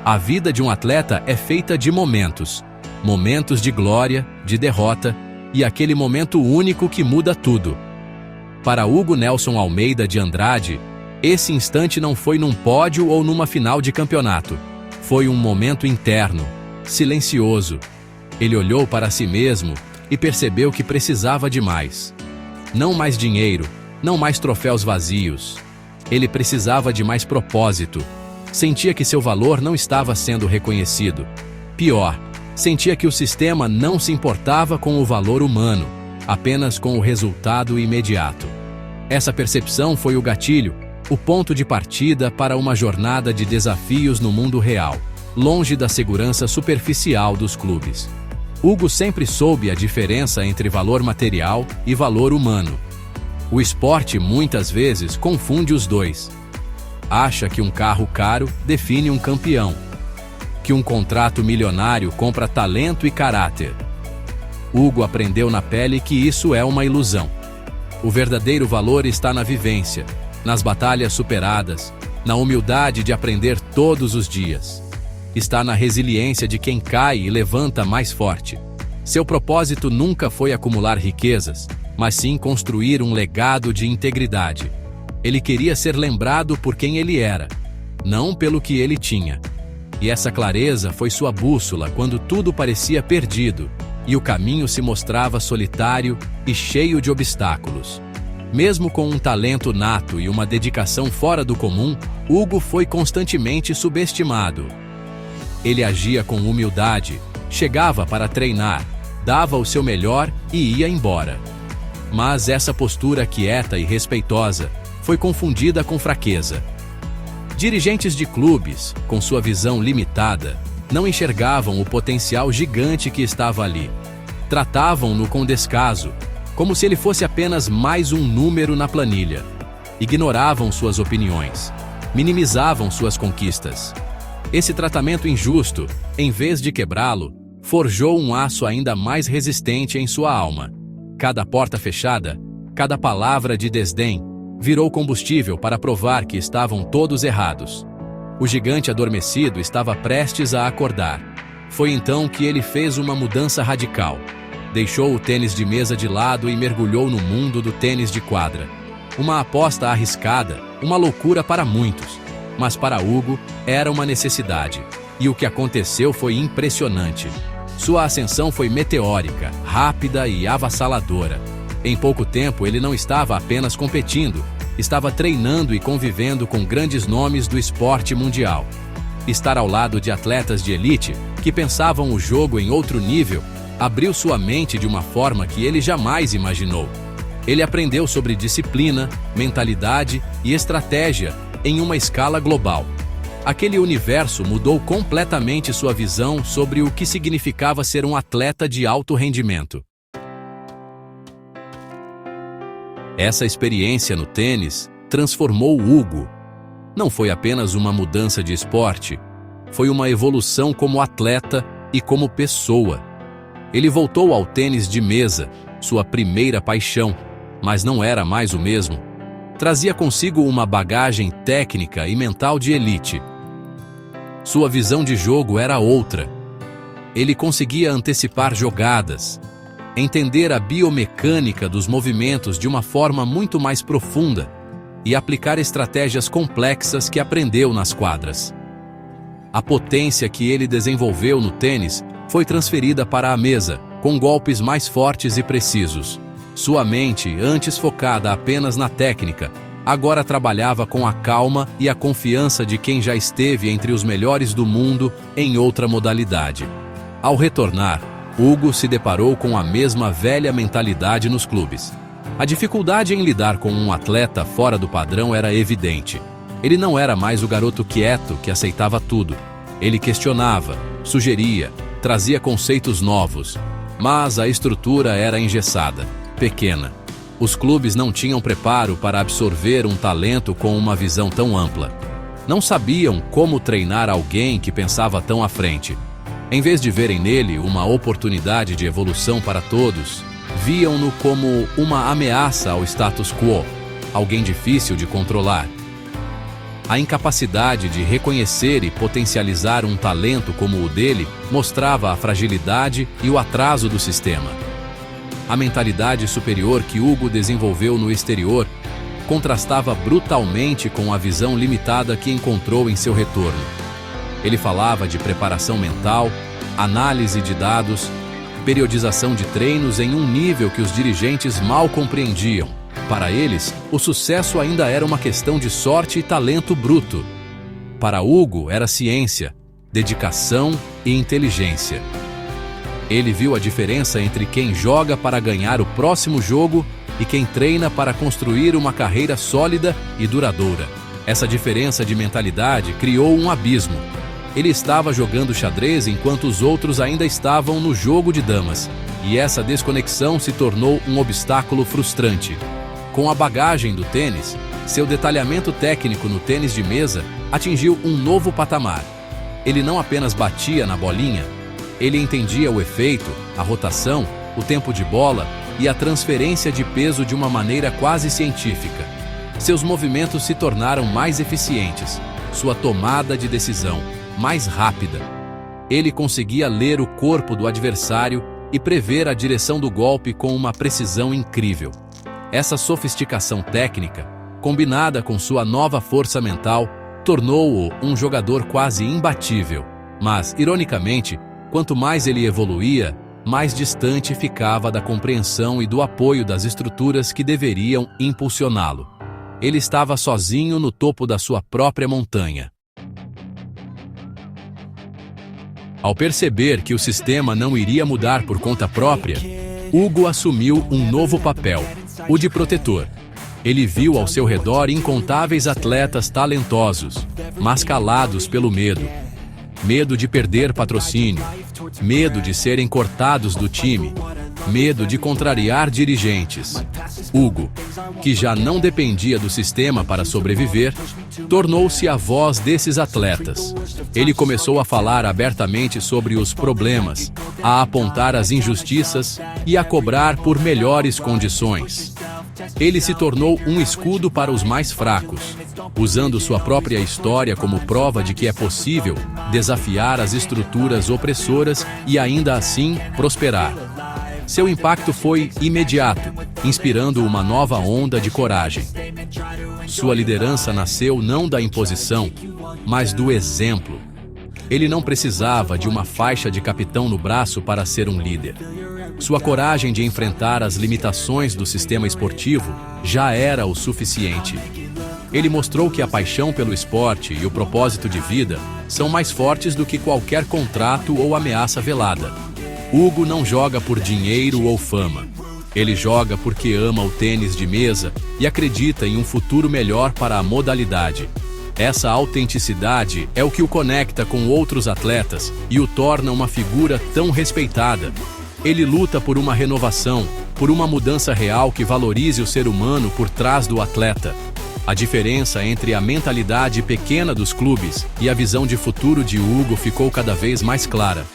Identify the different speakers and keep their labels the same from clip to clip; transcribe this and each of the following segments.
Speaker 1: A vida de um atleta é feita de momentos. Momentos de glória, de derrota e aquele momento único que muda tudo. Para Hugo Nelson Almeida de Andrade, esse instante não foi num pódio ou numa final de campeonato. Foi um momento interno, silencioso. Ele olhou para si mesmo e percebeu que precisava de mais. Não mais dinheiro, não mais troféus vazios. Ele precisava de mais propósito. Sentia que seu valor não estava sendo reconhecido. Pior, sentia que o sistema não se importava com o valor humano, apenas com o resultado imediato. Essa percepção foi o gatilho, o ponto de partida para uma jornada de desafios no mundo real, longe da segurança superficial dos clubes. Hugo sempre soube a diferença entre valor material e valor humano. O esporte muitas vezes confunde os dois. Acha que um carro caro define um campeão, que um contrato milionário compra talento e caráter. Hugo aprendeu na pele que isso é uma ilusão. O verdadeiro valor está na vivência, nas batalhas superadas, na humildade de aprender todos os dias. Está na resiliência de quem cai e levanta mais forte. Seu propósito nunca foi acumular riquezas, mas sim construir um legado de integridade. Ele queria ser lembrado por quem ele era, não pelo que ele tinha. E essa clareza foi sua bússola quando tudo parecia perdido e o caminho se mostrava solitário e cheio de obstáculos. Mesmo com um talento nato e uma dedicação fora do comum, Hugo foi constantemente subestimado. Ele agia com humildade, chegava para treinar, dava o seu melhor e ia embora. Mas essa postura quieta e respeitosa foi confundida com fraqueza. Dirigentes de clubes, com sua visão limitada, não enxergavam o potencial gigante que estava ali. Tratavam-no com descaso, como se ele fosse apenas mais um número na planilha. Ignoravam suas opiniões, minimizavam suas conquistas. Esse tratamento injusto, em vez de quebrá-lo, forjou um aço ainda mais resistente em sua alma. Cada porta fechada, cada palavra de desdém, virou combustível para provar que estavam todos errados. O gigante adormecido estava prestes a acordar. Foi então que ele fez uma mudança radical. Deixou o tênis de mesa de lado e mergulhou no mundo do tênis de quadra. Uma aposta arriscada, uma loucura para muitos, mas para Hugo era uma necessidade. E o que aconteceu foi impressionante. Sua ascensão foi meteórica, rápida e avassaladora. Em pouco tempo ele não estava apenas competindo, estava treinando e convivendo com grandes nomes do esporte mundial. Estar ao lado de atletas de elite, que pensavam o jogo em outro nível, abriu sua mente de uma forma que ele jamais imaginou. Ele aprendeu sobre disciplina, mentalidade e estratégia em uma escala global. Aquele universo mudou completamente sua visão sobre o que significava ser um atleta de alto rendimento. Essa experiência no tênis transformou Hugo. Não foi apenas uma mudança de esporte, foi uma evolução como atleta e como pessoa. Ele voltou ao tênis de mesa, sua primeira paixão, mas não era mais o mesmo. Trazia consigo uma bagagem técnica e mental de elite. Sua visão de jogo era outra. Ele conseguia antecipar jogadas, entender a biomecânica dos movimentos de uma forma muito mais profunda e aplicar estratégias complexas que aprendeu nas quadras. A potência que ele desenvolveu no tênis foi transferida para a mesa, com golpes mais fortes e precisos. Sua mente, antes focada apenas na técnica, agora trabalhava com a calma e a confiança de quem já esteve entre os melhores do mundo em outra modalidade. Ao retornar, Hugo se deparou com a mesma velha mentalidade nos clubes. A dificuldade em lidar com um atleta fora do padrão era evidente. Ele não era mais o garoto quieto que aceitava tudo. Ele questionava, sugeria, trazia conceitos novos, mas a estrutura era engessada, pequena. Os clubes não tinham preparo para absorver um talento com uma visão tão ampla. Não sabiam como treinar alguém que pensava tão à frente. Em vez de verem nele uma oportunidade de evolução para todos, viam-no como uma ameaça ao status quo, alguém difícil de controlar. A incapacidade de reconhecer e potencializar um talento como o dele mostrava a fragilidade e o atraso do sistema. A mentalidade superior que Hugo desenvolveu no exterior contrastava brutalmente com a visão limitada que encontrou em seu retorno. Ele falava de preparação mental, análise de dados, periodização de treinos em um nível que os dirigentes mal compreendiam. Para eles, o sucesso ainda era uma questão de sorte e talento bruto. Para Hugo, era ciência, dedicação e inteligência. Ele viu a diferença entre quem joga para ganhar o próximo jogo e quem treina para construir uma carreira sólida e duradoura. Essa diferença de mentalidade criou um abismo. Ele estava jogando xadrez enquanto os outros ainda estavam no jogo de damas, e essa desconexão se tornou um obstáculo frustrante. Com a bagagem do tênis, seu detalhamento técnico no tênis de mesa atingiu um novo patamar. Ele não apenas batia na bolinha, ele entendia o efeito, a rotação, o tempo de bola e a transferência de peso de uma maneira quase científica. Seus movimentos se tornaram mais eficientes, sua tomada de decisão mais rápida. Ele conseguia ler o corpo do adversário e prever a direção do golpe com uma precisão incrível. Essa sofisticação técnica, combinada com sua nova força mental, tornou-o um jogador quase imbatível. Mas, ironicamente, quanto mais ele evoluía, mais distante ficava da compreensão e do apoio das estruturas que deveriam impulsioná-lo. Ele estava sozinho no topo da sua própria montanha. Ao perceber que o sistema não iria mudar por conta própria, Hugo assumiu um novo papel, o de protetor. Ele viu ao seu redor incontáveis atletas talentosos, mas calados pelo medo. Medo de perder patrocínio, medo de serem cortados do time, medo de contrariar dirigentes. Hugo, que já não dependia do sistema para sobreviver, tornou-se a voz desses atletas. Ele começou a falar abertamente sobre os problemas, a apontar as injustiças e a cobrar por melhores condições. Ele se tornou um escudo para os mais fracos, usando sua própria história como prova de que é possível desafiar as estruturas opressoras e ainda assim prosperar. Seu impacto foi imediato, inspirando uma nova onda de coragem. Sua liderança nasceu não da imposição, mas do exemplo. Ele não precisava de uma faixa de capitão no braço para ser um líder. Sua coragem de enfrentar as limitações do sistema esportivo já era o suficiente. Ele mostrou que a paixão pelo esporte e o propósito de vida são mais fortes do que qualquer contrato ou ameaça velada. Hugo não joga por dinheiro ou fama. Ele joga porque ama o tênis de mesa e acredita em um futuro melhor para a modalidade. Essa autenticidade é o que o conecta com outros atletas e o torna uma figura tão respeitada. Ele luta por uma renovação, por uma mudança real que valorize o ser humano por trás do atleta. A diferença entre a mentalidade pequena dos clubes e a visão de futuro de Hugo ficou cada vez mais clara.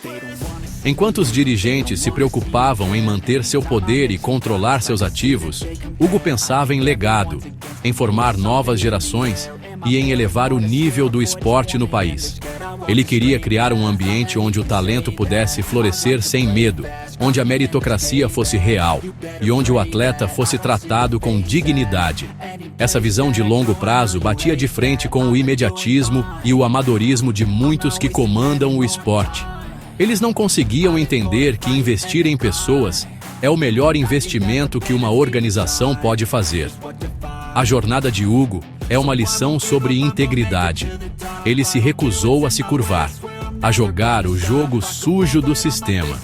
Speaker 1: Enquanto os dirigentes se preocupavam em manter seu poder e controlar seus ativos, Hugo pensava em legado, em formar novas gerações e em elevar o nível do esporte no país. Ele queria criar um ambiente onde o talento pudesse florescer sem medo, onde a meritocracia fosse real e onde o atleta fosse tratado com dignidade. Essa visão de longo prazo batia de frente com o imediatismo e o amadorismo de muitos que comandam o esporte. Eles não conseguiam entender que investir em pessoas é o melhor investimento que uma organização pode fazer. A jornada de Hugo é uma lição sobre integridade. Ele se recusou a se curvar, a jogar o jogo sujo do sistema.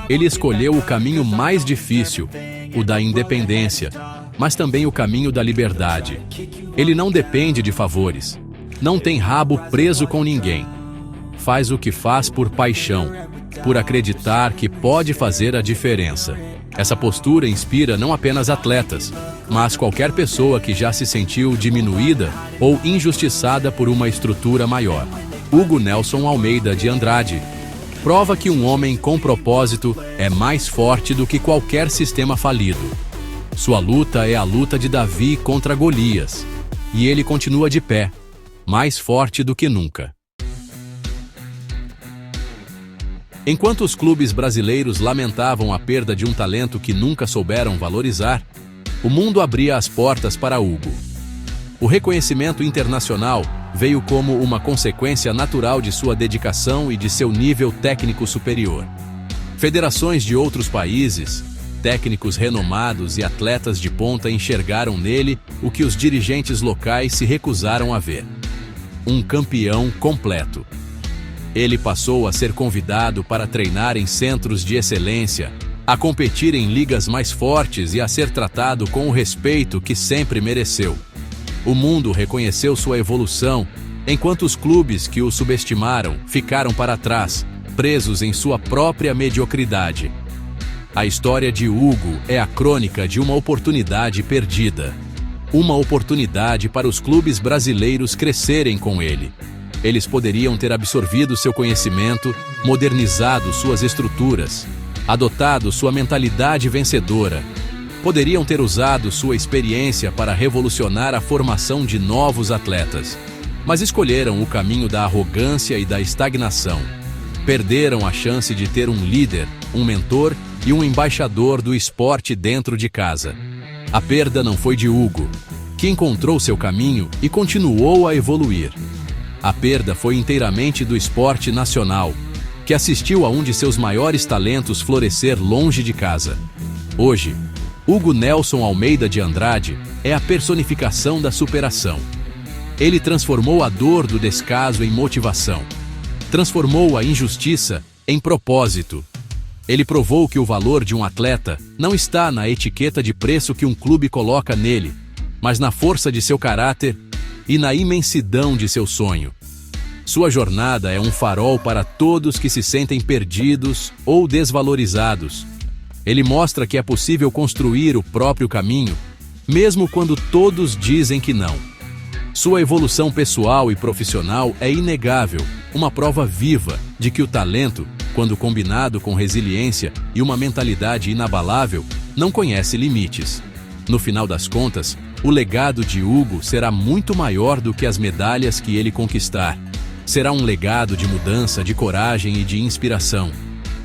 Speaker 1: Ele escolheu o caminho mais difícil, o da independência, mas também o caminho da liberdade. Ele não depende de favores, não tem rabo preso com ninguém. Faz o que faz por paixão, por acreditar que pode fazer a diferença. Essa postura inspira não apenas atletas, mas qualquer pessoa que já se sentiu diminuída ou injustiçada por uma estrutura maior. Hugo Nelson Almeida de Andrade prova que um homem com propósito é mais forte do que qualquer sistema falido. Sua luta é a luta de Davi contra Golias, e ele continua de pé, mais forte do que nunca. Enquanto os clubes brasileiros lamentavam a perda de um talento que nunca souberam valorizar, o mundo abria as portas para Hugo. O reconhecimento internacional veio como uma consequência natural de sua dedicação e de seu nível técnico superior. Federações de outros países, técnicos renomados e atletas de ponta enxergaram nele o que os dirigentes locais se recusaram a ver: um campeão completo. Ele passou a ser convidado para treinar em centros de excelência, a competir em ligas mais fortes e a ser tratado com o respeito que sempre mereceu. O mundo reconheceu sua evolução, enquanto os clubes que o subestimaram ficaram para trás, presos em sua própria mediocridade. A história de Hugo é a crônica de uma oportunidade perdida. Uma oportunidade para os clubes brasileiros crescerem com ele. Eles poderiam ter absorvido seu conhecimento, modernizado suas estruturas, adotado sua mentalidade vencedora. Poderiam ter usado sua experiência para revolucionar a formação de novos atletas. Mas escolheram o caminho da arrogância e da estagnação. Perderam a chance de ter um líder, um mentor e um embaixador do esporte dentro de casa. A perda não foi de Hugo, que encontrou seu caminho e continuou a evoluir. A perda foi inteiramente do esporte nacional, que assistiu a um de seus maiores talentos florescer longe de casa. Hoje, Hugo Nelson Almeida de Andrade é a personificação da superação. Ele transformou a dor do descaso em motivação. Transformou a injustiça em propósito. Ele provou que o valor de um atleta não está na etiqueta de preço que um clube coloca nele, mas na força de seu caráter e na imensidão de seu sonho. Sua jornada é um farol para todos que se sentem perdidos ou desvalorizados. Ele mostra que é possível construir o próprio caminho, mesmo quando todos dizem que não. Sua evolução pessoal e profissional é inegável, uma prova viva de que o talento, quando combinado com resiliência e uma mentalidade inabalável, não conhece limites. No final das contas, o legado de Hugo será muito maior do que as medalhas que ele conquistar. Será um legado de mudança, de coragem e de inspiração.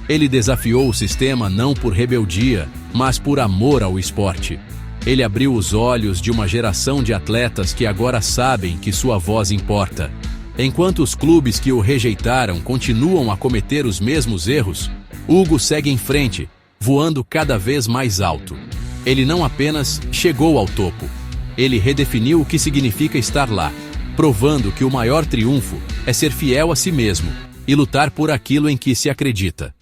Speaker 1: Ele desafiou o sistema não por rebeldia, mas por amor ao esporte. Ele abriu os olhos de uma geração de atletas que agora sabem que sua voz importa. Enquanto os clubes que o rejeitaram continuam a cometer os mesmos erros, Hugo segue em frente, voando cada vez mais alto. Ele não apenas chegou ao topo, ele redefiniu o que significa estar lá, provando que o maior triunfo é ser fiel a si mesmo e lutar por aquilo em que se acredita.